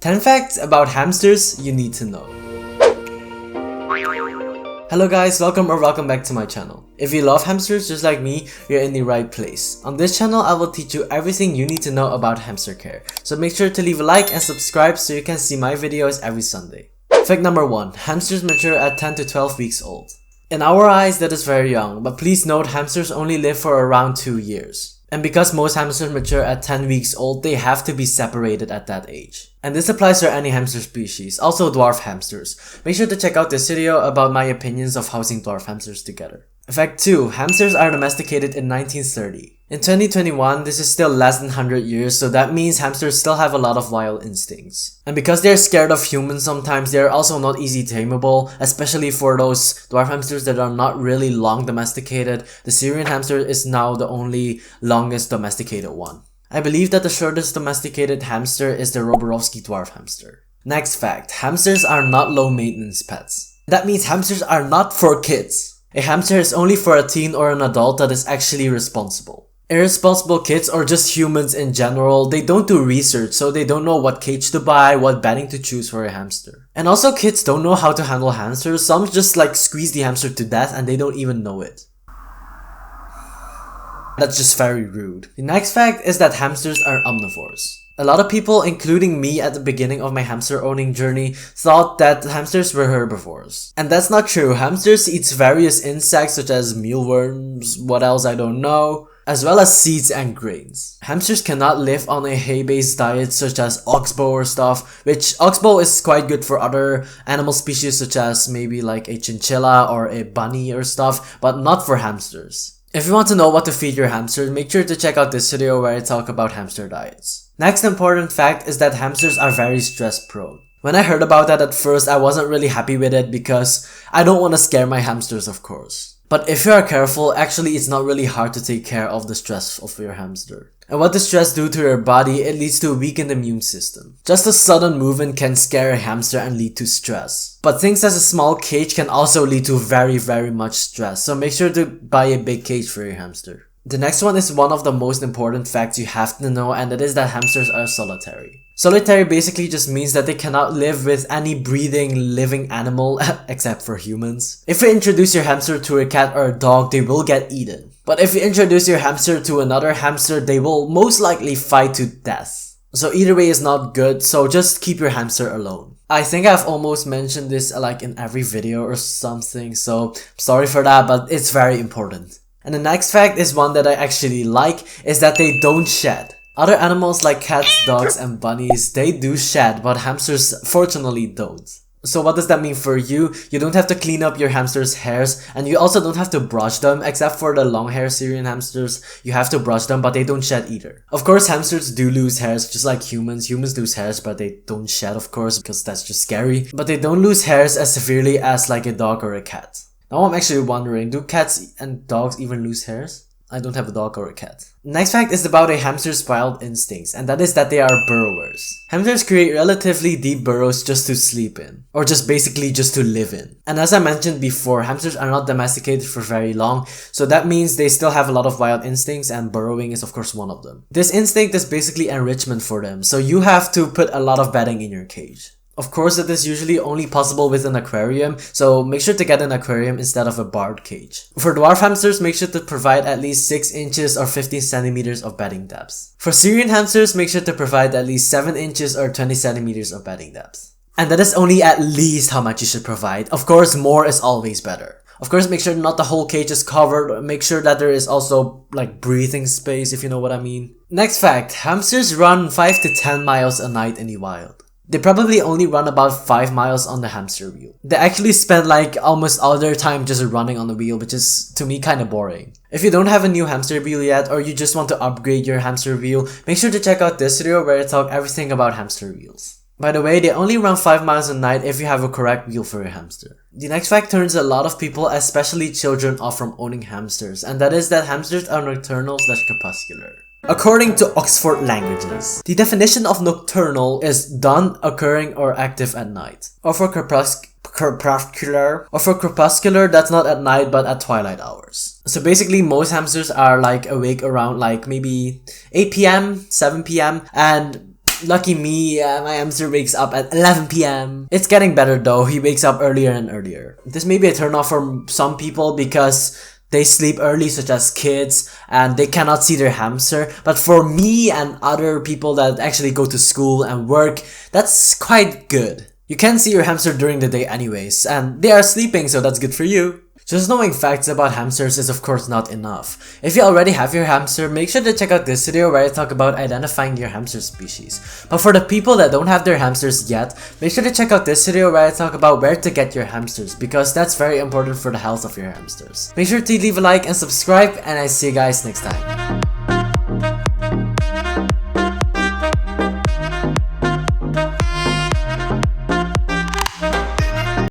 10 facts about hamsters you need to know. Hello guys, welcome back to my channel. If you love hamsters just like me, you're in the right place. On this channel, I will teach you everything you need to know about hamster care. So make sure to leave a like and subscribe so you can see my videos every Sunday. Fact number 1. Hamsters mature at 10 to 12 weeks old. In our eyes, that is very young, but please note hamsters only live for around 2 years. And because most hamsters mature at 10 weeks old, they have to be separated at that age. And this applies to any hamster species, also dwarf hamsters. Make sure to check out this video about my opinions of housing dwarf hamsters together. Fact 2. Hamsters are domesticated in 1930. In 2021, this is still less than 100 years, so that means hamsters still have a lot of wild instincts. And because they're scared of humans sometimes, they're also not easy tameable, especially for those dwarf hamsters that are not really long domesticated. The Syrian hamster is now the only longest domesticated one. I believe that the shortest domesticated hamster is the Roborovsky dwarf hamster. Next fact. Hamsters are not low maintenance pets. That means hamsters are not for kids. A hamster is only for a teen or an adult that is actually responsible. Irresponsible kids or just humans in general, they don't do research, so they don't know what cage to buy, what bedding to choose for a hamster. And also kids don't know how to handle hamsters. Some just squeeze the hamster to death and they don't even know it. That's just very rude. The next fact is that hamsters are omnivores. A lot of people, including me at the beginning of my hamster owning journey, thought that hamsters were herbivores. And that's not true. Hamsters eat various insects such as mealworms, what else I don't know, as well as seeds and grains. Hamsters cannot live on a hay-based diet such as oxbow or stuff, which oxbow is quite good for other animal species such as maybe like a chinchilla or a bunny or stuff, but not for hamsters. If you want to know what to feed your hamster, make sure to check out this video where I talk about hamster diets. Next important fact is that hamsters are very stress prone. When I heard about that at first, I wasn't really happy with it because I don't want to scare my hamsters, of course. But if you are careful, actually it's not really hard to take care of the stress of your hamster. And what the stress do to your body, it leads to a weakened immune system. Just a sudden movement can scare a hamster and lead to stress. But things as a small cage can also lead to very much stress, so make sure to buy a big cage for your hamster. The next one is one of the most important facts you have to know, and that is that hamsters are solitary. Solitary basically just means that they cannot live with any breathing, living animal except for humans. If you introduce your hamster to a cat or a dog, they will get eaten. But if you introduce your hamster to another hamster, they will most likely fight to death. So either way is not good, so just keep your hamster alone. I think I've almost mentioned this in every video or something, so sorry for that, but it's very important. And the next fact is one that I actually like, is that they don't shed. Other animals like cats, dogs, and bunnies, they do shed, but hamsters fortunately don't. So what does that mean for you? You don't have to clean up your hamster's hairs, and you also don't have to brush them, except for the long hair Syrian hamsters. You have to brush them, but they don't shed either. Of course, hamsters do lose hairs, just like humans. Humans lose hairs, but they don't shed, of course, because that's just scary. But they don't lose hairs as severely as like a dog or a cat. Now I'm actually wondering, do cats and dogs even lose hairs? I don't have a dog or a cat. Next fact is about a hamster's wild instincts, and that is that they are burrowers. Hamsters create relatively deep burrows just to sleep in, or just basically just to live in. And as I mentioned before, hamsters are not domesticated for very long, so that means they still have a lot of wild instincts, and burrowing is of course one of them. This instinct is basically enrichment for them, so you have to put a lot of bedding in your cage. Of course, it is usually only possible with an aquarium, so make sure to get an aquarium instead of a barred cage. For dwarf hamsters, make sure to provide at least 6 inches or 15 centimeters of bedding depth. For Syrian hamsters, make sure to provide at least 7 inches or 20 centimeters of bedding depth. And that is only at least how much you should provide. Of course, more is always better. Of course, make sure not the whole cage is covered. Make sure that there is also breathing space, if you know what I mean. Next fact, hamsters run 5 to 10 miles a night in the wild. They probably only run about 5 miles on the hamster wheel. They actually spend almost all their time just running on the wheel, which is to me kinda boring. If you don't have a new hamster wheel yet, or you just want to upgrade your hamster wheel, make sure to check out this video where I talk everything about hamster wheels. By the way, they only run 5 miles a night if you have a correct wheel for your hamster. The next fact turns a lot of people, especially children, off from owning hamsters, and that is that hamsters are nocturnal/crepuscular. According to Oxford Languages, the definition of nocturnal is done, occurring, or active at night. Or for crepuscular, that's not at night but at twilight hours. So basically most hamsters are awake around maybe 8 p.m, 7 p.m, and Lucky me, my hamster wakes up at 11 p.m. It's getting better though, he wakes up earlier and earlier. This may be a turn off for some people because they sleep early, such as kids, and they cannot see their hamster. But for me and other people that actually go to school and work, that's quite good. You can see your hamster during the day anyways, and they are sleeping, so that's good for you. Just knowing facts about hamsters is of course not enough. If you already have your hamster, make sure to check out this video where I talk about identifying your hamster species. But for the people that don't have their hamsters yet, make sure to check out this video where I talk about where to get your hamsters, because that's very important for the health of your hamsters. Make sure to leave a like and subscribe, and I see you guys next time.